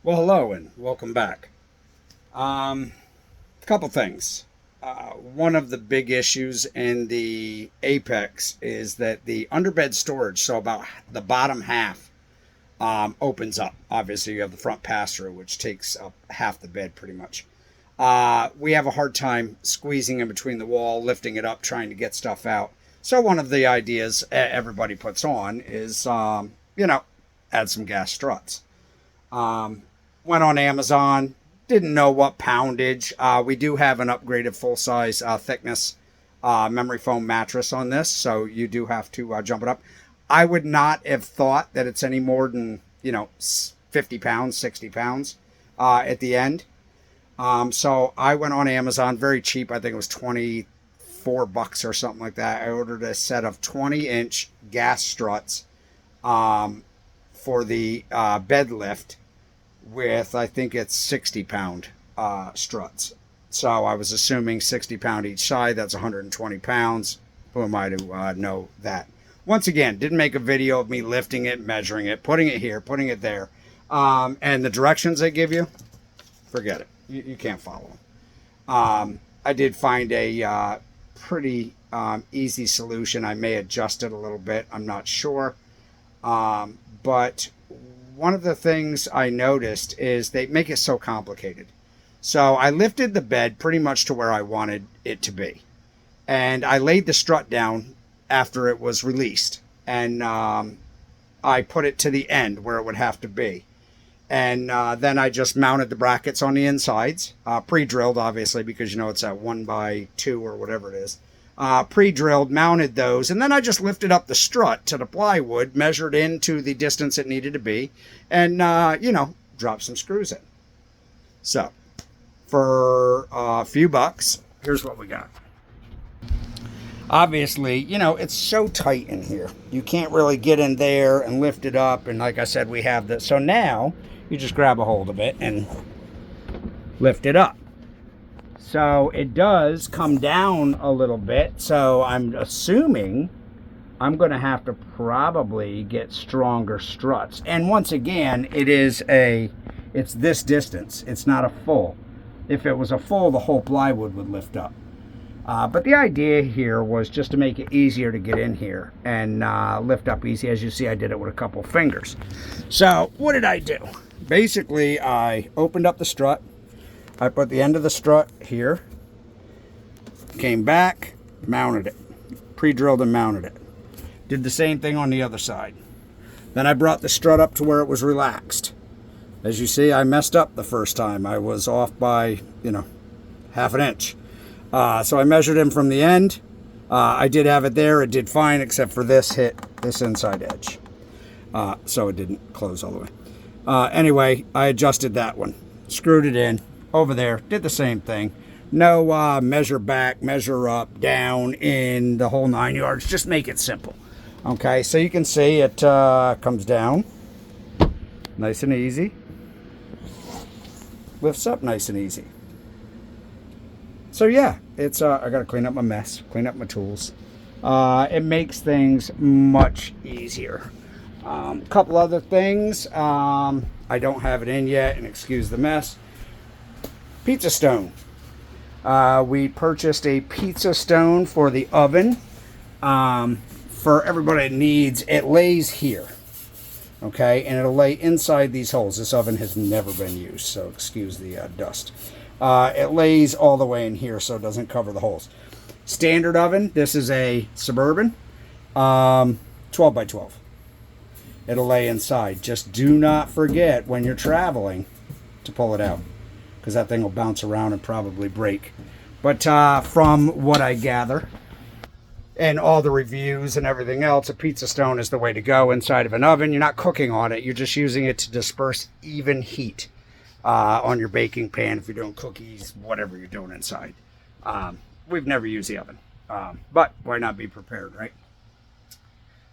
Well, hello and welcome back. A couple things. One of the big issues in the Apex is that the underbed storage, so about the bottom half, opens up. Obviously, you have the front pass-through, which takes up half the bed pretty much. We have a hard time squeezing in between the wall, lifting it up, trying to get stuff out. So one of the ideas everybody puts on is, add some gas struts. Um, Went on Amazon. Didn't know what poundage. We do have an upgraded full-size thickness memory foam mattress on this, so you do have to jump it up. I would not have thought that it's any more than 50 pounds, 60 pounds at the end. So I went on Amazon, very cheap. I think it was $24 or something like that. I ordered a set of 20-inch gas struts for the bed lift with, I think it's 60-pound struts. So I was assuming 60-pound each side. That's 120 pounds. Who am I to know that? Once again, didn't make a video of me lifting it, measuring it, putting it here, putting it there. And the directions they give you, forget it. You can't follow them. I did find a pretty easy solution. I may adjust it a little bit. I'm not sure. But one of the things I noticed is they make it so complicated. So I lifted the bed pretty much to where I wanted it to be. And I laid the strut down after it was released. And I put it to the end where it would have to be. And then I just mounted the brackets on the insides, pre-drilled obviously, because it's at 1x2 or whatever it is. Pre-drilled, mounted those, and then I just lifted up the strut to the plywood, measured into the distance it needed to be, and dropped some screws in. So for a few bucks, here's what we got. Obviously, it's so tight in here. You can't really get in there and lift it up. And like I said, we have this. So now you just grab a hold of it and lift it up. So it does come down a little bit. So I'm assuming I'm going to have to probably get stronger struts. And once again, it's this distance. It's not a full. If it was a full, the whole plywood would lift up. But the idea here was just to make it easier to get in here and lift up easy. As you see, I did it with a couple fingers. So what did I do? Basically, I opened up the strut. I put the end of the strut here. Came back, mounted it. Pre-drilled and mounted it. Did the same thing on the other side. Then I brought the strut up to where it was relaxed. As you see, I messed up the first time. I was off by, half an inch. So I measured him from the end. I did have it there. It did fine, except for this hit this inside edge. So it didn't close all the way. Anyway, I adjusted that one. Screwed it in. Over there. Did the same thing. No measure back, measure up, down, in, the whole 9 yards. Just make it simple. Okay, so you can see it comes down. Nice and easy. Lifts up nice and easy. So yeah, it's I gotta clean up my mess, clean up my tools. It makes things much easier. Couple other things. I don't have it in yet, and excuse the mess. Pizza stone. We purchased a pizza stone for the oven. For everybody that needs, it lays here. Okay, and it'll lay inside these holes. This oven has never been used, so excuse the dust. It lays all the way in here so it doesn't cover the holes. Standard oven, this is a Suburban, 12 by 12. It'll lay inside. Just do not forget when you're traveling to pull it out, because that thing will bounce around and probably break. But from what I gather, and all the reviews and everything else, a pizza stone is the way to go inside of an oven. You're not cooking on it. You're just using it to disperse even heat on your baking pan if you're doing cookies, whatever you're doing inside. We've never used the oven, but why not be prepared, right?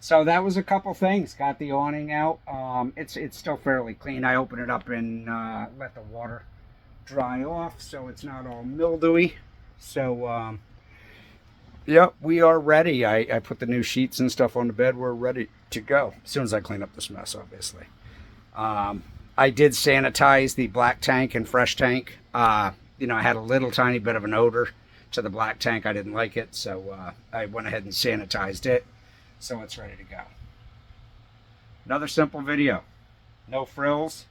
So that was a couple things. Got the awning out. It's still fairly clean. I opened it up and let the water dry off so it's not all mildewy. So yep, we are ready. I put the new sheets and stuff on the bed. We're ready to go as soon as I clean up this mess, obviously. I did sanitize the black tank and fresh tank. You know, I had a little tiny bit of an odor to the black tank. I didn't like it, so I went ahead and sanitized it. So it's ready to go. Another simple video. No frills.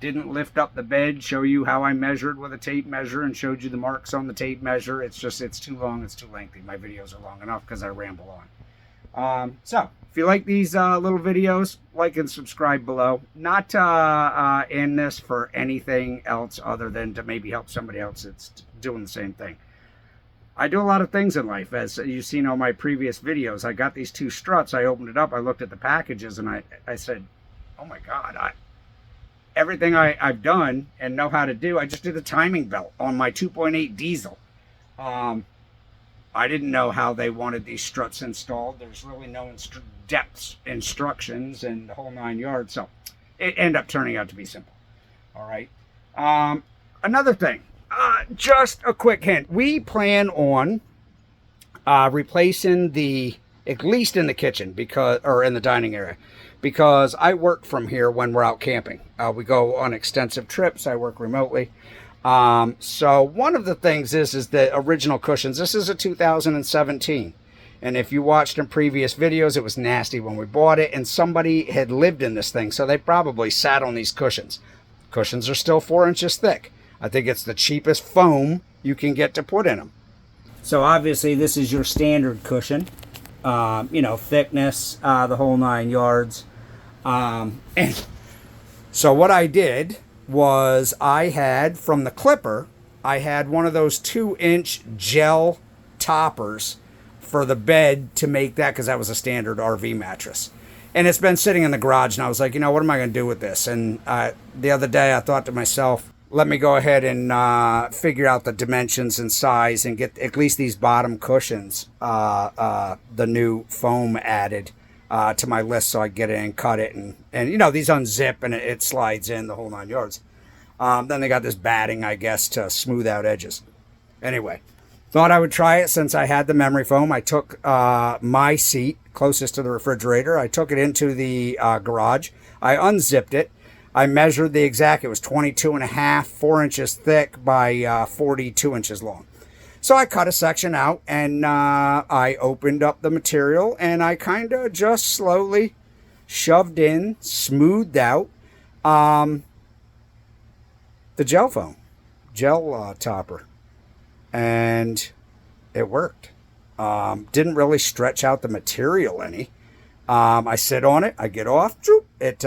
Didn't lift up the bed, show you how I measured with a tape measure and showed you the marks on the tape measure. It's just, it's too long, it's too lengthy. My videos are long enough because I ramble on. So, if you like these little videos, like and subscribe below. Not in this for anything else other than to maybe help somebody else that's doing the same thing. I do a lot of things in life, as you've seen on my previous videos. I got these 2 struts, I opened it up, I looked at the packages, and I said, oh my God, everything I've done and know how to do. I just did a timing belt on my 2.8 diesel. I didn't know how they wanted these struts installed. There's really no depth instructions and the whole 9 yards. So it ended up turning out to be simple. All right. Another thing, just a quick hint. We plan on replacing at least in the kitchen, or in the dining area, because I work from here when we're out camping. We go on extensive trips. I work remotely. So one of the things is the original cushions. This is a 2017. And if you watched in previous videos, it was nasty when we bought it, and somebody had lived in this thing. So they probably sat on these cushions. Cushions are still 4 inches thick. I think it's the cheapest foam you can get to put in them. So obviously this is your standard cushion. You know, thickness, the whole 9 yards. And so what I did was I had, from the clipper, I had one of those 2-inch gel toppers for the bed to make that, because that was a standard RV mattress. And it's been sitting in the garage, and I was like, you know, what am I going to do with this? And the other day I thought to myself, let me go ahead and figure out the dimensions and size and get at least these bottom cushions, the new foam added to my list, so I get it and cut it. And you know, these unzip and it slides in the whole 9 yards. Then they got this batting, I guess, to smooth out edges. Anyway, thought I would try it since I had the memory foam. I took my seat closest to the refrigerator. I took it into the garage. I unzipped it. I measured the exact, it was 22.5, 4 inches thick by 42 inches long. So I cut a section out, and I opened up the material, and I kind of just slowly shoved in, smoothed out the gel foam, gel topper, and it worked. Didn't really stretch out the material any. I sit on it, I get off, it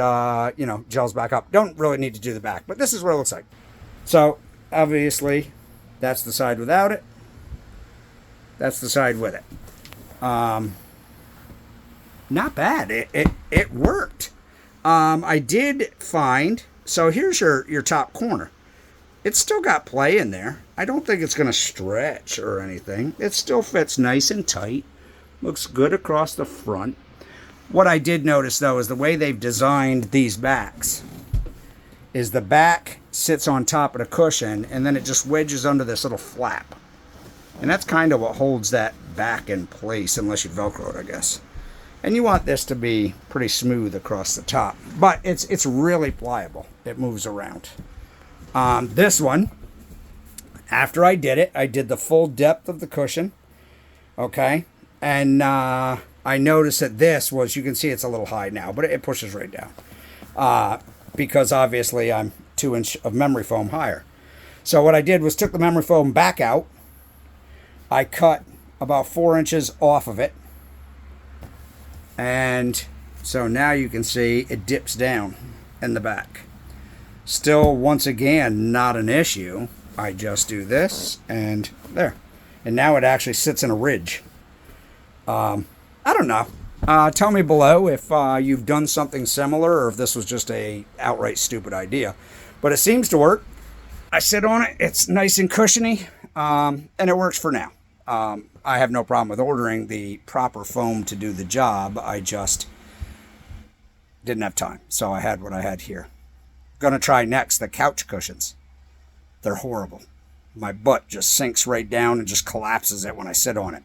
you know, gels back up. Don't really need to do the back, but this is what it looks like. So obviously that's the side without it. That's the side with it. Not bad. It worked. I did find, so here's your top corner. It's still got play in there. I don't think it's going to stretch or anything. It still fits nice and tight. Looks good across the front. What I did notice, though, is the way they've designed these backs is the back sits on top of the cushion, and then it just wedges under this little flap. And that's kind of what holds that back in place, unless you Velcro it, I guess. And you want this to be pretty smooth across the top. But it's really pliable. It moves around. This one, after I did it, I did the full depth of the cushion. Okay? And I noticed that this was, you can see it's a little high now, but it pushes right down. Because obviously I'm 2 inch of memory foam higher. So what I did was took the memory foam back out. I cut about 4 inches off of it. And so now you can see it dips down in the back. Still, once again, not an issue. I just do this and there. And now it actually sits in a ridge. I don't know. Tell me below if you've done something similar or if this was just a outright stupid idea. But it seems to work. I sit on it. It's nice and cushiony. And it works for now. I have no problem with ordering the proper foam to do the job. I just didn't have time. So I had what I had here. Gonna try next the couch cushions. They're horrible. My butt just sinks right down and just collapses it when I sit on it.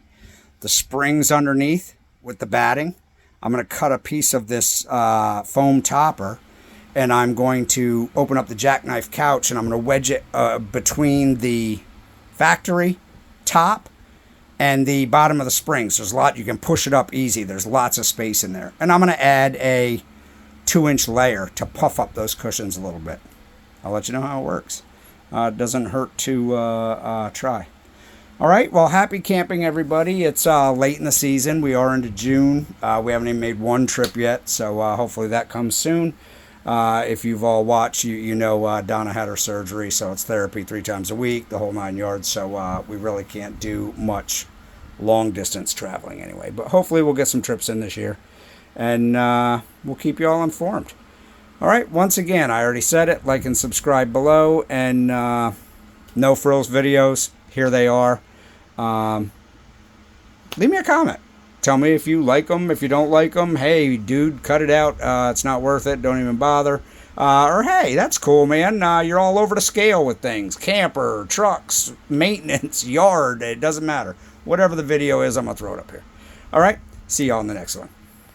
The springs underneath with the batting, I'm going to cut a piece of this foam topper and I'm going to open up the jackknife couch, and I'm going to wedge it between the factory top and the bottom of the springs. There's a lot, you can push it up easy. There's lots of space in there. And I'm going to add a 2-inch layer to puff up those cushions a little bit. I'll let you know how it works. It doesn't hurt to try. All right, well, happy camping, everybody. It's late in the season. We are into June. We haven't even made one trip yet, so hopefully that comes soon. If you've all watched, you know Donna had her surgery, so it's therapy 3 times a week, the whole 9 yards. So we really can't do much long distance traveling anyway. But hopefully we'll get some trips in this year, and we'll keep you all informed. All right, once again, I already said it, like and subscribe below, and No Frills videos, here they are. Leave me a comment. Tell me if you like them. If you don't like them, hey, dude, cut it out. It's not worth it. Don't even bother. Or, hey, that's cool, man. You're all over the scale with things. Camper, trucks, maintenance, yard. It doesn't matter. Whatever the video is, I'm going to throw it up here. All right. See y'all in the next one.